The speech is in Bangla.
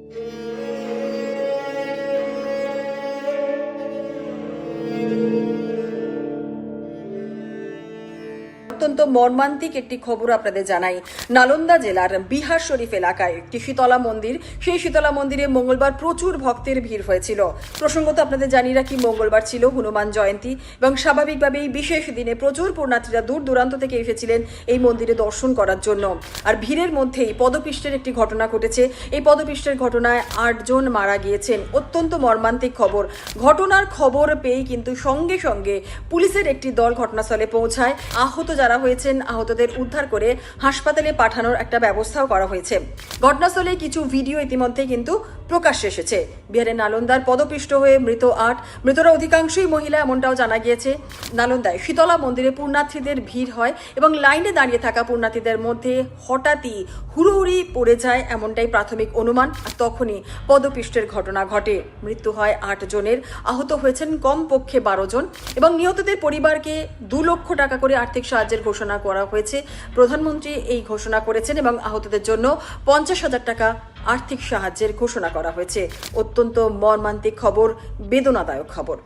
অত্যন্ত মর্মান্তিক একটি খবর আপনাদের জানাই। নালন্দা জেলার বিহার শরীফ এলাকায় একটি শীতলা মন্দির, সেই শীতলা মন্দিরে মঙ্গলবার প্রচুর ভক্তের ভিড় হয়েছিল। প্রসঙ্গত আপনাদের জানিয়ে রাখি, মঙ্গলবার ছিল হনুমান জয়ন্তী এবং স্বাভাবিকভাবেই বিশেষ দিনে প্রচুর পুণ্যার্থীরা দূর দূরান্ত থেকে এসেছিলেন এই মন্দিরে দর্শন করার জন্য। আর ভিড়ের মধ্যেই পদপিষ্টের একটি ঘটনা ঘটেছে। এই পদপিষ্টের ঘটনায় 8 জন মারা গিয়েছেন। অত্যন্ত মর্মান্তিক খবর। ঘটনার খবর পেয়ে কিন্তু সঙ্গে সঙ্গে পুলিশের একটি দল ঘটনাস্থলে পৌঁছায়। আহত যারা হয়েছেন, আহতদের উদ্ধার করে হাসপাতালে পাঠানোর একটা ব্যবস্থাও করা হয়েছে। ঘটনাস্থলে কিছু ভিডিও ইতিমধ্যে কিন্তু প্রকাশ্যে এসেছে। বিহারের নালন্দার পদপিষ্ট হয়ে মৃত 8, মৃতরা অধিকাংশই মহিলা এমনটাও জানা গিয়েছে। নালন্দায় শীতলা মন্দিরে পুণ্যার্থীদের ভিড় হয় এবং লাইনে দাঁড়িয়ে থাকা পুণ্যার্থীদের মধ্যে হঠাৎই হুড়োহুড়ি পড়ে যায়, এমনটাই প্রাথমিক অনুমান। আর তখনই পদপিষ্টের ঘটনা ঘটে। মৃত্যু হয় 8 জনের, আহত হয়েছেন কমপক্ষে 12 জন এবং নিহতদের পরিবারকে 2 লক্ষ টাকা করে আর্থিক সাহায্যের ঘোষণা করা হয়েছে। প্রধানমন্ত্রী এই ঘোষণা করেছেন এবং আহতদের জন্য 50,000 টাকা আর্থিক সাহায্যের ঘোষণা করা হয়েছে। অত্যন্ত মর্মান্তিক খবর, বেদনাদায়ক খবর।